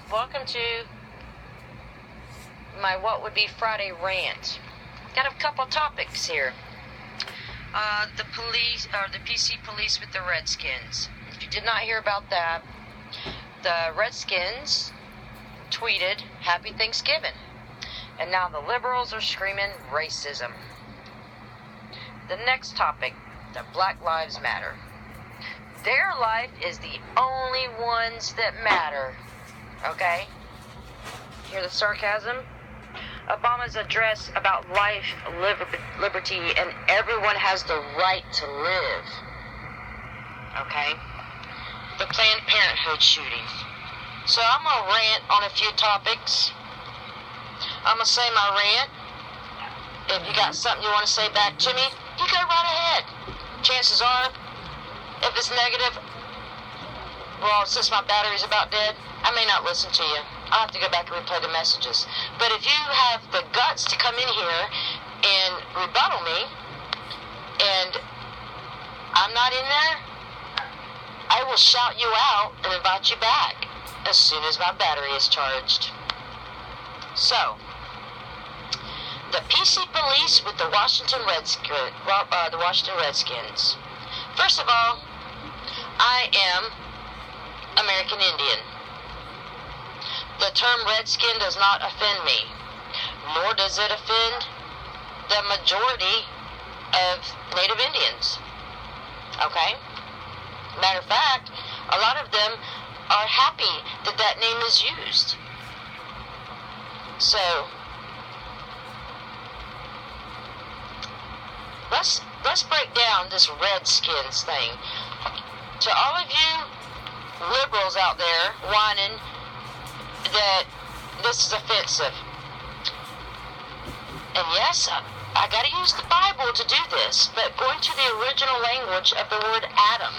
Welcome to my What Would Be Friday rant. Got a couple topics here. The police, or the PC police with the Redskins. If you did not hear about that, the Redskins tweeted, "Happy Thanksgiving." And now the liberals are screaming racism. The next topic, the Black Lives Matter. Their life is the only ones that matter. Okay? Hear the sarcasm? Obama's address about life, liberty, and everyone has the right to live. Okay? The Planned Parenthood shooting. So I'm going to rant on a few topics. I'm going to say my rant. If you got something you want to say back to me, you go right ahead. Chances are, if it's negative, well, since my battery's about dead, I may not listen to you. I'll have to go back and replay the messages. But if you have the guts to come in here and rebuttal me, and I'm not in there, I will shout you out and invite you back as soon as my battery is charged. So, the PC police with the Washington Redskins. First of all, I am American Indian. The term redskin does not offend me, nor does it offend the majority of Native Indians. Okay? Matter of fact, a lot of them are happy that that name is used. So, let's break down this Redskins thing. To all of you liberals out there whining that this is offensive. And yes, I gotta use the Bible to do this, but going to the original language of the word Adam,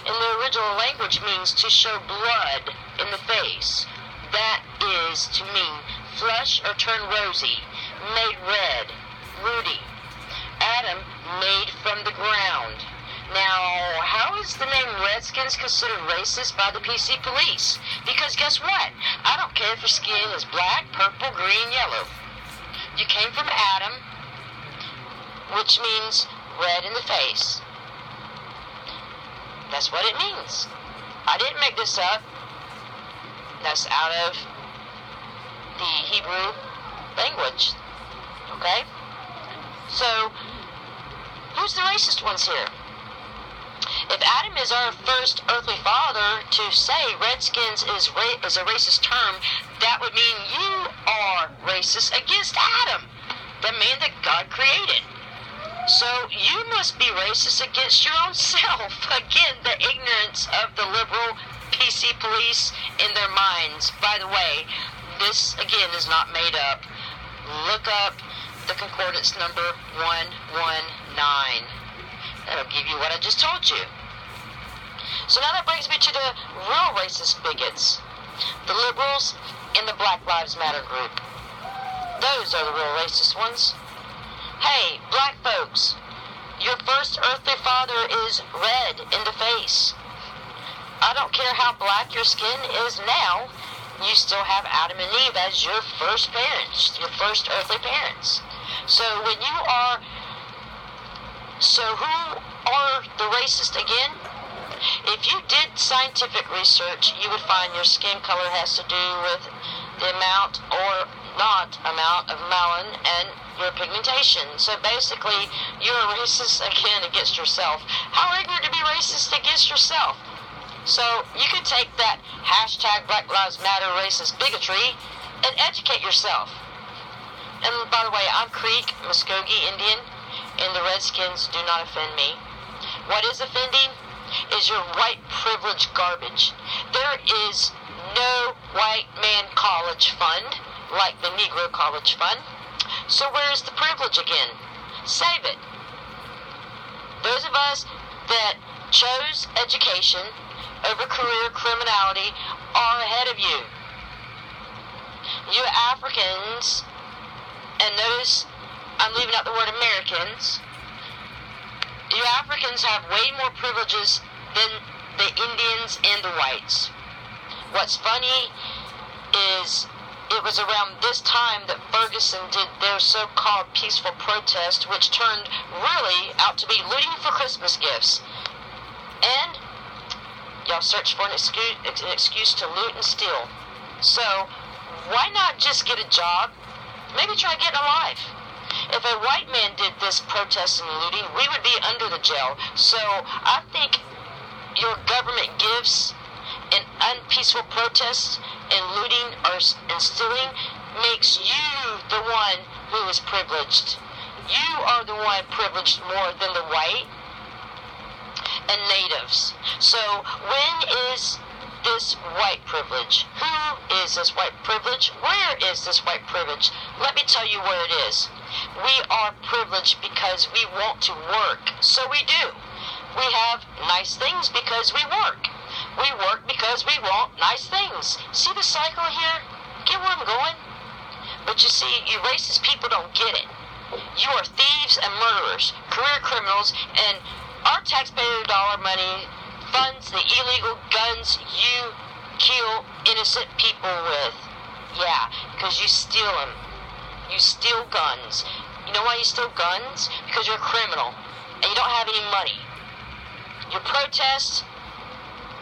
and the original language means to show blood in the face. That is to mean flush or turn rosy, made red, ruddy. Adam made from the ground. Now, how is the name Redskins considered racist by the PC police? Because guess what? I don't care if your skin is black, purple, green, yellow. You came from Adam, which means red in the face. That's what it means. I didn't make this up. That's out of the Hebrew language. Okay? So, who's the racist ones here? If Adam is our first earthly father, to say Redskins is a racist term, that would mean you are racist against Adam, the man that God created. So you must be racist against your own self. Again, the ignorance of the liberal PC police in their minds. By the way, this again is not made up. Look up the concordance number 119. That'll give you what I just told you. So now that brings me to the real racist bigots. The liberals and the Black Lives Matter group. Those are the real racist ones. Hey, black folks, your first earthly father is red in the face. I don't care how black your skin is now, you still have Adam and Eve as your first parents, your first earthly parents. So when you are... So who are the racist again? If you did scientific research, you would find your skin color has to do with the amount or not amount of melanin and your pigmentation. So basically, you're a racist again against yourself. How ignorant to be racist against yourself? So you could take that hashtag Black Lives Matter racist bigotry and educate yourself. And by the way, I'm Creek, Muskogee Indian, and the Redskins do not offend me. What is offending is your white privilege garbage. There is no white man college fund like the Negro College Fund. So where is the privilege again? Save it. Those of us that chose education over career criminality are ahead of you. You Africans, and notice I'm leaving out the word Americans, you Africans have way more privileges than the Indians and the whites. What's funny is it was around this time that Ferguson did their so-called peaceful protest, which turned really out to be looting for Christmas gifts. And y'all search for an excuse to loot and steal. So, why not just get a job? Maybe try getting a life. If a white man did this protest and looting, we would be under the jail. So, I think your government gifts and unpeaceful protests and looting and stealing makes you the one who is privileged. You are the one privileged more than the white and natives. So when is this white privilege? Who is this white privilege? Where is this white privilege? Let me tell you where it is. We are privileged because we want to work. So we do. We have nice things because we work. We work because we want nice things. See the cycle here? Get where I'm going? But you see, you racist people don't get it. You are thieves and murderers, career criminals, and our taxpayer dollar money funds the illegal guns you kill innocent people with. Yeah, because you steal them. You steal guns. You know why you steal guns? Because you're a criminal, and you don't have any money. Your protest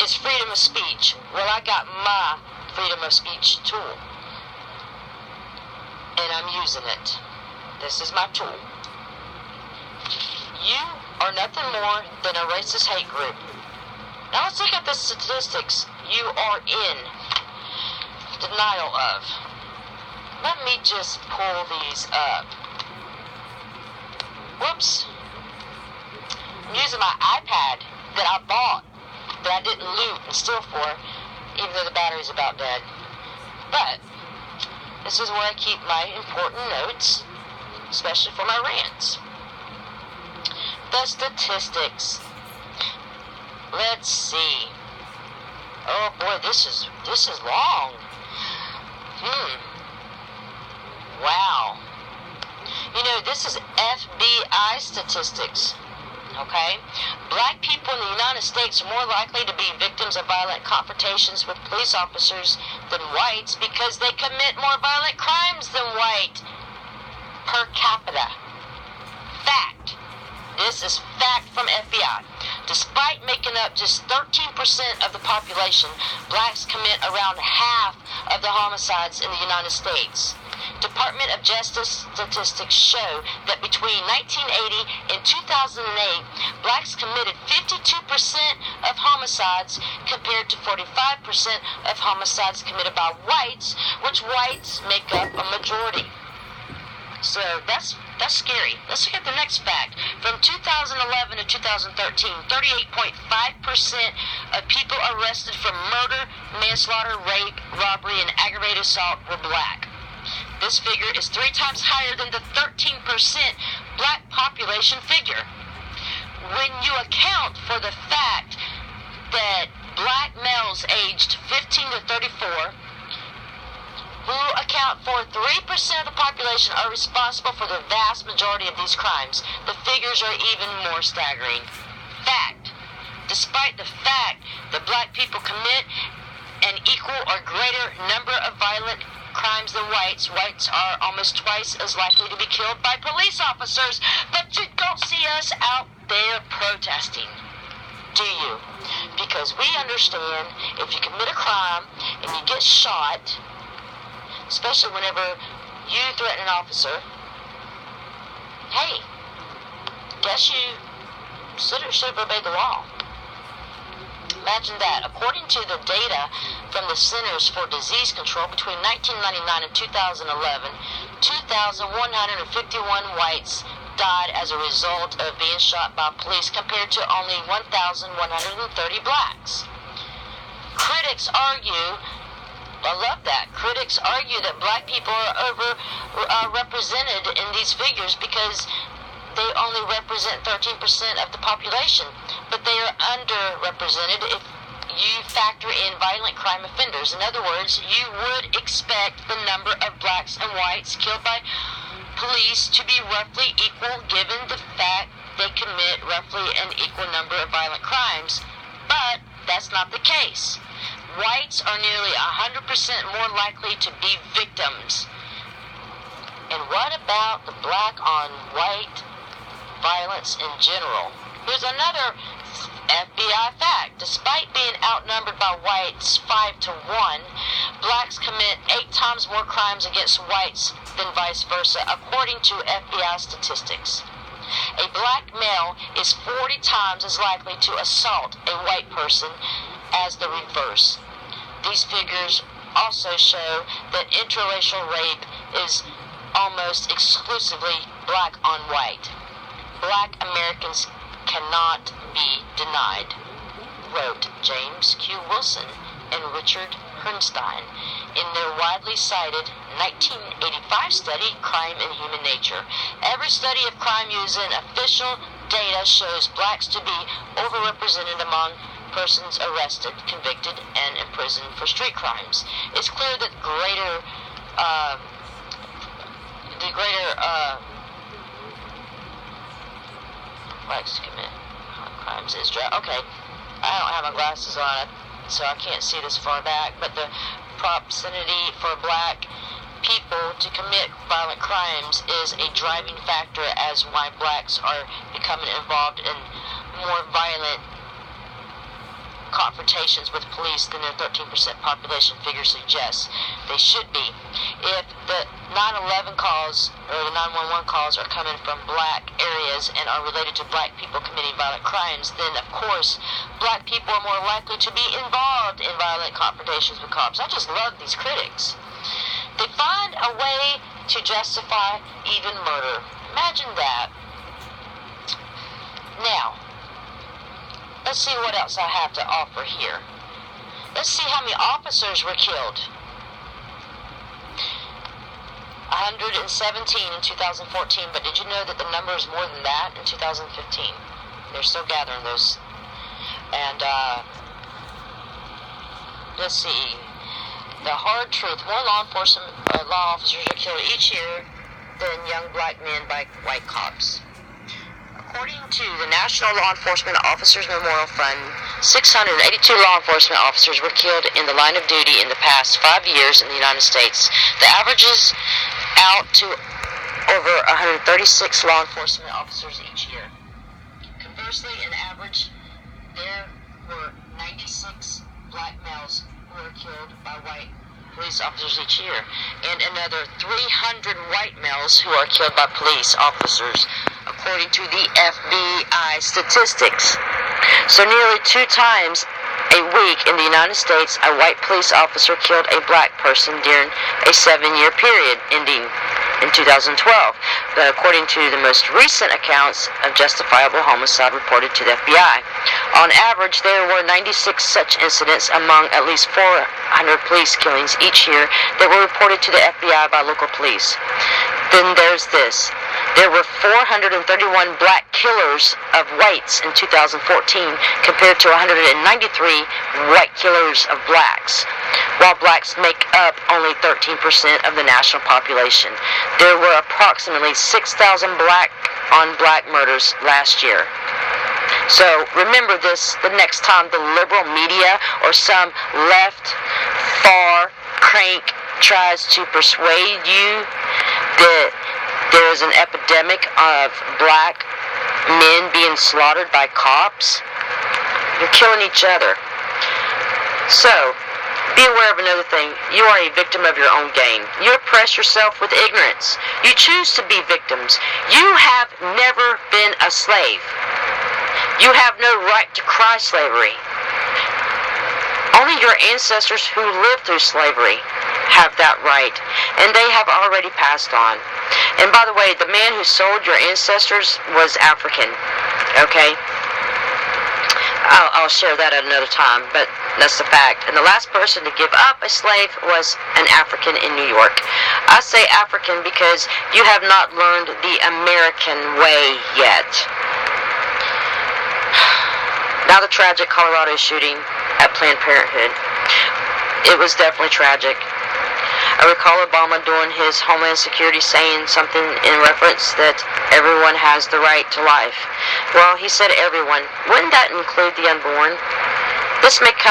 is freedom of speech. Well, I got my freedom of speech tool, and I'm using it. This is my tool. You are nothing more than a racist hate group. Now let's look at the statistics you are in denial of. Let me just pull these up. Whoops. I'm using my iPad that I bought, that I didn't loot and steal for, even though the battery's about dead. But this is where I keep my important notes, especially for my rants. The statistics. Let's see. Oh boy, this is long. Wow. You know, this is FBI statistics. Okay? Black people in the United States are more likely to be victims of violent confrontations with police officers than whites because they commit more violent crimes than white per capita. Fact. This is fact from FBI. Despite making up just 13% of the population, blacks commit around half of the homicides in the United States. Department of Justice statistics show that between 1980 and 2008, blacks committed 52% of homicides compared to 45% of homicides committed by whites, which whites make up a majority. So that's scary. Let's look at the next fact. From 2011 to 2013, 38.5% of people arrested for murder, manslaughter, rape, robbery, and aggravated assault were black. This figure is 3 times higher than the 13% black population figure. When you account for the fact that black males aged 15 to 34 who account for 3% of the population are responsible for the vast majority of these crimes, the figures are even more staggering. Fact. Despite the fact that black people commit an equal or greater number of violent crimes than whites are almost twice as likely to be killed by police officers, but you don't see us out there protesting, do you? Because we understand if you commit a crime and you get shot, especially whenever you threaten an officer, hey, guess you should have obeyed the law. Imagine that. According to the data from the Centers for Disease Control, between 1999 and 2011, 2,151 whites died as a result of being shot by police compared to only 1,130 blacks. Critics argue, I love that. Critics argue that black people are represented in these figures because they only represent 13% of the population, but they are underrepresented if you factor in violent crime offenders. In other words, you would expect the number of blacks and whites killed by police to be roughly equal given the fact they commit roughly an equal number of violent crimes, but that's not the case. whites are nearly 100% more likely to be victims. And what about the black on white violence in general? Here's another FBI fact. Despite being outnumbered by whites 5 to 1, blacks commit 8 times more crimes against whites than vice versa, according to FBI statistics. A black male is 40 times as likely to assault a white person as the reverse. These figures also show that interracial rape is almost exclusively black on white. Black Americans cannot be denied, wrote James Q. Wilson and Richard Herrnstein in their widely cited 1985 study, Crime and Human Nature. Every study of crime using official data shows blacks to be overrepresented among persons arrested, convicted, and imprisoned for street crimes. It's clear that blacks commit crimes is okay. I don't have my glasses on, so I can't see this far back, but the propensity for black people to commit violent crimes is a driving factor as why blacks are becoming involved in more violent confrontations with police than their 13% population figure suggests they should be. If the 911 calls or the 911 calls are coming from black areas and are related to black people committing violent crimes, then of course black people are more likely to be involved in violent confrontations with cops. I just love these critics. They find a way to justify even murder. Imagine that. Now, let's see what else I have to offer here. Let's see how many officers were killed. 117 in 2014, but did you know that the number is more than that in 2015? They're still gathering those. And, let's see. The hard truth, more law officers are killed each year than young black men by white cops. According to the National Law Enforcement Officers Memorial Fund, 682 law enforcement officers were killed in the line of duty in the past 5 years in the United States. The average is out to over 136 law enforcement officers each year. Conversely, in average, there were 96 black males who were killed by white police officers each year, and another 300 white males who are killed by police officers, according to the FBI statistics. So nearly 2 times a week in the United States, a white police officer killed a black person during a 7-year period ending in 2012. But according to the most recent accounts of justifiable homicide reported to the FBI, on average there were 96 such incidents among at least 400 police killings each year that were reported to the FBI by local police. Then there's this. There were 431 black killers of whites in 2014 compared to 193 white killers of blacks. While blacks make up only 13% of the national population, there were approximately 6,000 black-on-black murders last year. So remember this the next time the liberal media or some left far crank tries to persuade you that there is an epidemic of black men being slaughtered by cops. You're killing each other. So, be aware of another thing. You are a victim of your own game. You oppress yourself with ignorance. You choose to be victims. You have never been a slave. You have no right to cry slavery. Only your ancestors who lived through slavery have that right, and they have already passed on. And by the way, the man who sold your ancestors was African, okay? I'll share that at another time, but that's the fact. And the last person to give up a slave was an African in New York. I say African because you have not learned the American way yet. Now the tragic Colorado shooting at Planned Parenthood. It was definitely tragic. I recall Obama during his Homeland Security saying something in reference that everyone has the right to life. Well, he said everyone. Wouldn't that include the unborn? This may come